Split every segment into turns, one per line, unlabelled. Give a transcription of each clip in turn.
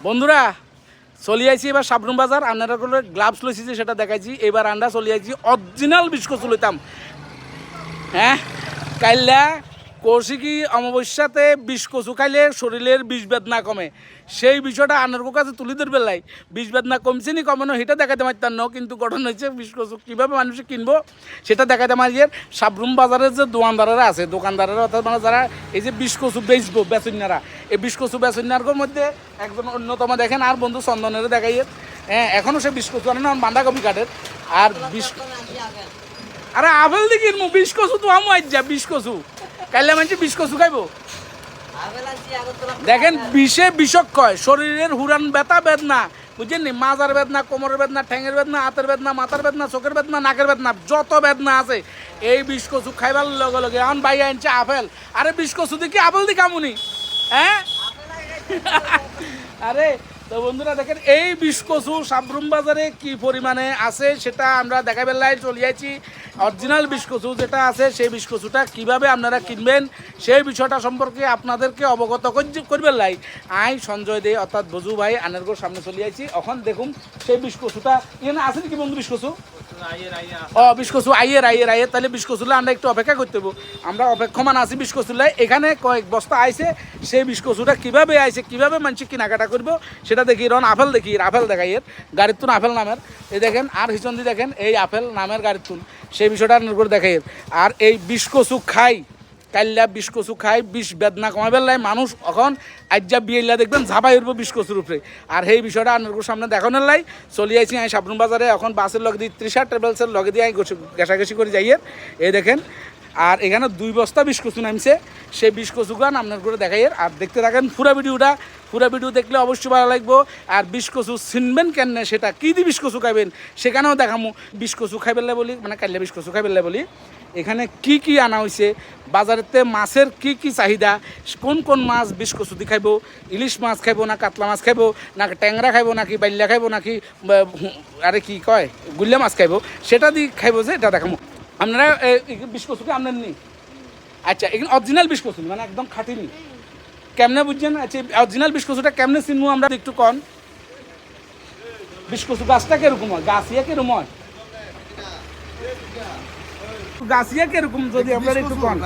বন্ধুরা চলে আইছি এবার সাবরুম বাজার আন্নারা করে গ্লাভস লইছি যে সেটা দেখাইছি এবার আন্ডা চলে আইছি অরিজিনাল বিস্কুট লইতাম হ্যাঁ কাইলা কৌশিকী অমাবস্যাতে বিষ কচু খাইলে শরীরের বিষ বেদনা কমে সেই বিষয়টা আনার কাছে তুলি ধরবে লাই বিষ বেদনা কমছে নি কমানো সেটা দেখাতে পারতাম না কিন্তু গঠন হয়েছে বিষ কচু কীভাবে মানুষে কিনবো সেটা দেখাতে মারিয়ে সাবরুম বাজারের যে দোকানদারেরা আছে দোকানদারেরা অর্থাৎ মানে যারা এই যে বিষ কচু বেচবো বেচন্যারা এই বিষ কচু বেচন্যার মধ্যে একজন অন্যতম দেখেন আর বন্ধু চন্দনের দেখাইয়ে হ্যাঁ এখনও সে বিষ কচু আনে না বাঁধাকপি কাঠের আর বিষ আরে আপেল দেখি বিষ কচু তো আমু আজ যা বিষ কচু কাইলে মানুষ বিষ কচু খাইবো দেখেন বিষে বিষক্ষয় শরীরের হুরান ব্যথা বেদনা বুঝছেন নি মাজার বেদনা কোমরের বেদনা ঠ্যাঙের বেদনা হাতের বেদনা মাথার বেদনা চোখের বেদনা নাকের বেদনা যত বেদনা আছে এই বিষ কচু খাইবার লগে লগে এখন ভাই আনছে আপেল আরে বিষ কচু দেখি আপেল দি কামুনি হ্যাঁ আরে তো বন্ধুরা দেখেন এই বিষ কচু সাবরুম বাজারে কি পরিমাণে আছে সেটা আমরা দেখাবার লাই চলে যাচ্ছি অরিজিনাল বিষ কচু যেটা আছে সেই বিষ কচুটা কীভাবে আপনারা কিনবেন সেই বিষয়টা সম্পর্কে আপনাদেরকে অবগত করবেন লাই আই সঞ্জয় দে অর্থাৎ বজু ভাই আনেরগোর সামনে চলে যাচ্ছি এখন দেখুন সেই বিষ কচুটা এখানে আছে নাকি বন্ধু বিষ কচু ও বিষ কচু আইয়ের তাহলে বিষ কচুলে আমরা একটু অপেক্ষা করতে হবো আমরা অপেক্ষমান আছি বিষ কচুলাই এখানে কয়েক বস্তা আইছে সেই বিষ কচুটা কীভাবে আইছে কীভাবে মানুষ কেনাকাটা করবো সেটা দেখি রন আপেল দেখি আপেল দেখাই এর গাড়ির তুন আপেল নামের এই দেখেন আর হিচন্দি দেখেন এই আপেল নামের গাড়ির তুন সেই বিষয়টা করে দেখাই আর এই বিষ কচু খাই কাইল্লা বিষ কচু খাই বিষ বেদনা কমাবেন লাই মানুষ এখন আজ্জা বিয়েলা দেখবেন ঝাপাই উঠবো বিষ কচুর উপরে আর সেই বিষয়টা আপনার সামনে দেখানোর লাই চলে আইছি আমি সাবরুম বাজারে এখন বাসের লগে দিয়ে 30 ট্রাভেলসের লগে দিয়ে আমি ঘেঁষাঘেঁষি করে যাইয়ে এই দেখেন আর এখানে 2 বস্তা বিষ কচু নামছে সেই বিষ কচু গান আপনার করে দেখাইয়ের আর দেখতে থাকেন পুরো ভিডিও দেখলে অবশ্যই ভালো লাগবো আর বিষ কচু চিনবেন কেন সেটা কী দিয়ে বিষ কচু খাইবেন সেখানেও দেখামো বিষ কচু খাইবেলে বলি মানে কাইলে বিষ কচু খাইবেলে বলি এখানে কি কি আনা হয়েছে বাজারেতে মাছের কি কি চাহিদা কোন কোন মাছ বিষ কচু দিয়ে খাইব ইলিশ মাছ খাইব না কাতলা মাছ খাইব না ট্যাংরা খাইব নাকি বাইল্লা খাইব নাকি আরে কি কয় গুল্লা মাছ খাইব সেটা দিয়ে খাইব যে এটা দেখামো আপনারা বিষ কচুকে আপনার নি আচ্ছা এখানে অরিজিনাল বিষ কচু মানে একদম খাঁটিনি কেমনে বুঝছেন আচ্ছা অরিজিনাল বিষ কচুটা কেমনে চিনবো আমরা একটু কন বিষ কচু গাছটা কিরকম হয় গাছিয়া কিরকম হয় গাছিয়া কিরকম যদি আপনারা একটু কন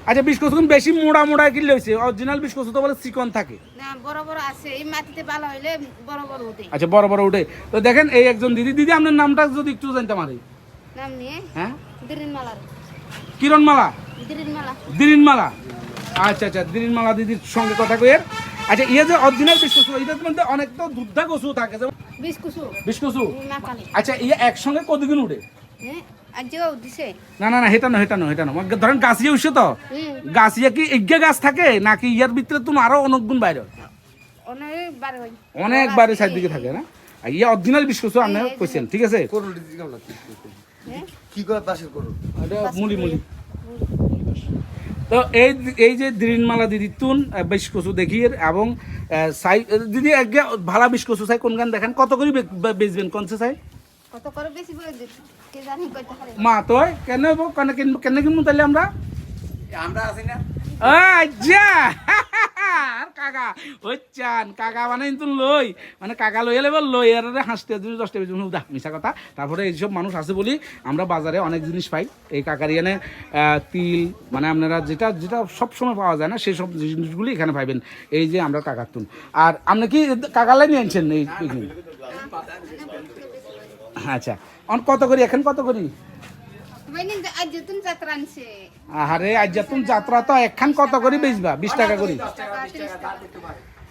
আচ্ছা বিষ কচু বেশি মোড়া কিনলে হয়েছে অরিজিনাল বিষ কচু তো বলে চিকন থাকে
না বড় বড় আছে এই মাটিতে ভালো হইলে বড় বড় ওঠে
আচ্ছা বড় উঠে তো দেখেন এই একজন দিদি আপনার নামটা যদি একটু জানতে পারি
নাম নিয়ে
হ্যাঁ
দিরিনমালা
দিরিনমালা আচ্ছা দিরিনমালা দিদির সঙ্গে কথা কইের আচ্ছা ইয়ে যে অরিজিনাল বিষ কচু এটার মধ্যে অনেক তো দুধা কচু থাকে যেমন বিষ কচু আচ্ছা ইয়ে একসঙ্গে কতদিন উঠে না হেটা না ধরেন গাছিয়া উঠছে তো গাছিয়া কি এগিয়ে গাছ থাকে নাকি ইয়ার ভিতরে তুমি আরো অনেক গুণ বাইরে অনেক বাইরে সাইড দিকে থাকে না ইয়ে অরিজিনাল বিষ কচু আপনি কইছেন ঠিক আছে মুলি তো এই যে দিরিনমালা দিদি তুন বিষ কচু দেখিয়ে এবং দিদি আগে ভালো বিষ কচু চাই কোন গান দেখেন কত করে বেচবেন কোন চাই মা তোই কেন কেন কিনবো তাহলে আমরা আছি না আচ্ছা আর কাকা হচ্ছান কাকা মানে কিন্তু লই মানে কাকা লই এলে লই আর হাসতে 10টা বেজে মিশা কথা তারপরে এইসব মানুষ আছে বলি আমরা বাজারে অনেক জিনিস পাই এই কাকার এখানে তিল মানে আপনারা যেটা সবসময় পাওয়া যায় না সেই সব জিনিসগুলি এখানে পাইবেন এই যে আমরা কাকার তুন আর আপনি কি কাকালাই নিয়ে আনছেন এই আচ্ছা কত করি এখন কত করি আরে আজ্জাতুন যাত্রা তো একখান কত করে বেচবা 20 টাকা করে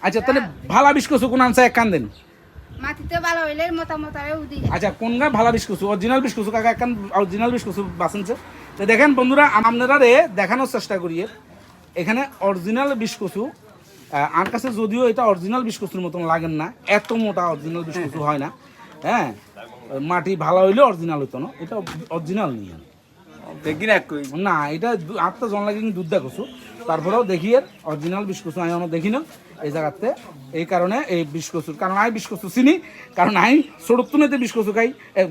আচ্ছা তাহলে ভালো বিষ কচু কোন আনছে একখান দেন
মাটিতে ভালো হইলে মতামত
আচ্ছা কোন গা ভালো বিষ কচু অরিজিনাল বিষ কচু কাকা একখান অরিজিনাল বিষ কচু বাসনছে তো দেখেন বন্ধুরা আপনারা দেখানোর চেষ্টা করি এখানে অরিজিনাল বিষ কচু আমার কাছে যদিও এটা অরিজিনাল বিষ কচুর মতন লাগেন না এত মোটা অরিজিনাল বিষ কচু হয় না হ্যাঁ মাটি ভালো হইলে অরিজিনাল হইতো না এটা অরিজিনাল নিয়ে না এটা 8টা জন লাগে দুধ দেখছো তারপরেও দেখি এর অরিজিনাল বিষ কচু আমি দেখি না এই জায়গাতে এই কারণে এই বিষ কচুর কারণ আমি বিষ কচু চিনি কারণ আমি ছোটতুনেতে বিষ কচু খাই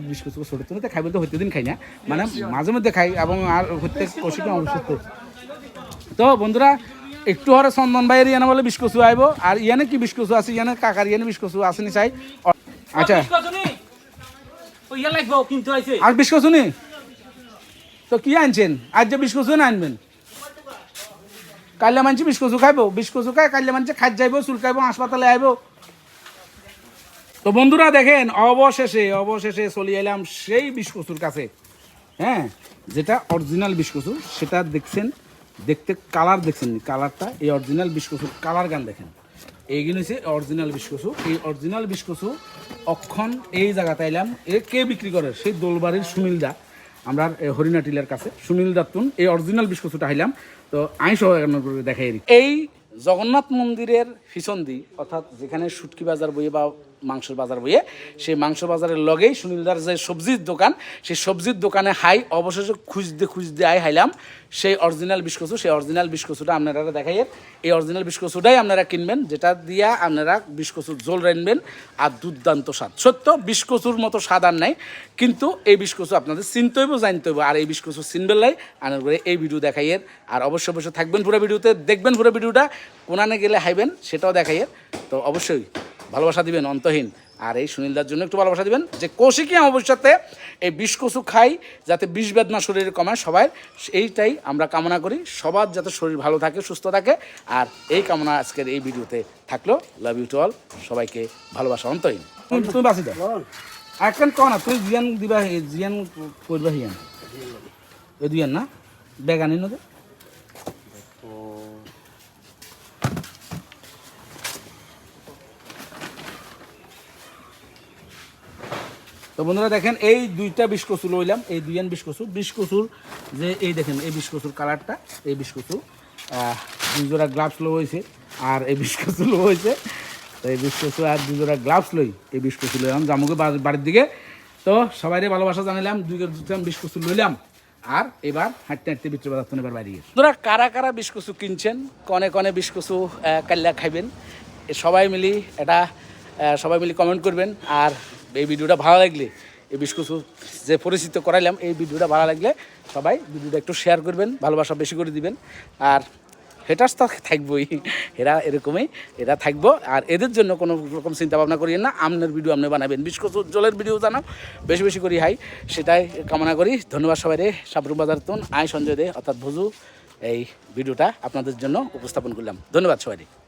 বিষ কচু ছোটতুনেতে খাই বলতে হইতে দিন খাই না মানে মাঝে মধ্যে খাই এবং আর হইতে কষিকে অবশ্যই তো বন্ধুরা একটু হরে চন্দন ভাইয়ের ইয়ানে বলে বিস্কসু আইব আর ইয়ানে কি বিস্কসু আছে ইয়ানে কাকার ইয়ানে বিস্কসু আছে নি চাই আচ্ছা আর বিস্কসু নি তো কি আনছেন আজ যে বিস্কসু না আনবেন কাইলে মানছি বিস্কসু খাইব বিস্কসু খাই কাইলে মানছি খাই যাইব চুল খাইব হাসপাতালে আইব তো বন্ধুরা দেখেন অবশেষে চলে এলাম সেই বিস্কসুর কাছে হ্যাঁ যেটা অরিজিনাল বিস্কসু সেটা দেখছেন দেখতে কালার দেখছেন কালারটা এই অরিজিনাল বিস্কসুর কালার গান দেখেন এইগুলো হচ্ছে অরিজিনাল বিস্কসু এই অরিজিনাল বিস্কসু অক্ষণ এই জায়গাতে এলাম এ কে বিক্রি করে সেই দোলবাড়ির সুনীলদা আমরা হরিণা টিলার কাছে সুনীলদার তুন এই অরিজিনাল বিস্কসুটা হাইলাম তো আমি সহ দেখাই এই জগন্নাথ মন্দিরের পিছন দি অর্থাৎ যেখানে শুটকি বাজার বইয়ে বা মাংসের বাজার বইয়ে সেই মাংস বাজারের লগেই সুনীলদার যে সবজির দোকান সেই সবজির দোকানে অবশেষে খুঁজতে হাইলাম সেই অরিজিনাল বিস্কসু সেই অরিজিনাল বিস্কসুটা আপনারা দেখাইয়ের এই অরিজিনাল বিস্কসুটাই আপনারা কিনবেন যেটা দিয়া আপনারা বিস্কসুর জোল রানবেন আর দুর্দান্ত স্বাদ সত্য বিস্কসুর মতো স্বাদ আর নাই কিন্তু এই বিস্কসু আপনাদের চিনতে হইব জানতে হইব আর এই বিস্কসু চিনবেলাই আনার করে এই ভিডিও দেখাইয়ের আর অবশ্যই থাকবেন পুরো ভিডিওতে দেখবেন পুরো ভিডিওটা কোনানে গেলে হাইবেন সেটাও দেখাইয়ের তো অবশ্যই ভালোবাসা দিবেন অন্তহীন আর এই সুনীলদার জন্য একটু ভালোবাসা দিবেন যে কৌশিকী ভবিষ্যতে এই বিস্কসু খাই যাতে বিষ বেদনা শরীরে কমায় সবাই এইটাই আমরা কামনা করি সবার যাতে শরীর ভালো থাকে সুস্থ থাকে আর এই কামনা আজকের এই ভিডিওতে থাকলো লাভ ইউ টু অল সবাইকে ভালোবাসা অন্তহীন তুমি বাসি দাও এখন কো না তুই জিয়ান দিবা জিয়ান করবা হিয়ান এই দুইয়ান না বেগানি নদে তো বন্ধুরা দেখেন এই দুইটা বিস্কসু লইলাম এই দুইয়ান বিস্কসুর যে এই দেখেন এই বিস্কসুর কালারটা এই বিস্কসু দুই জোড়া গ্লাভস লো হয়েছে আর এই বিস্কসু লো হয়েছে তো এই বিস্কসু আর দুই জোড়া গ্লাভস লই এই বিস্কসু লইলাম জামুকে বাড়ির দিকে তো সবাইরে ভালোবাসা জানালাম দুই বিস্কসু লইলাম আর এবার হাঁটতে হাঁটতে বিক্রি বাজার এবার বাইরে গিয়ে তোরা কারা কারা বিস্কসু কিনছেন কনে কনে বিস্কসু কাল্লা খাইবেন সবাই মিলি কমেন্ট করবেন আর এই ভিডিওটা ভালো লাগলে এই বিস্কুসু যে পরিচিত করাইলাম এই ভিডিওটা ভালো লাগলে সবাই ভিডিওটা একটু শেয়ার করবেন ভালোবাসা বেশি করে দিবেন আর হেটার্স তো থাকবোই এরা থাকবো আর এদের জন্য কোনো রকম চিন্তা ভাবনা করিয়েন না আপনার ভিডিও আপনি বানাবেন বিস্কুস জলের ভিডিও জানাও বেশি বেশি করি সেটাই কামনা করি ধন্যবাদ সবাই রে সাবরুম বাজার তুন সঞ্জয় দে অর্থাৎ ভুজু এই ভিডিওটা আপনাদের জন্য উপস্থাপন করলাম ধন্যবাদ সবাই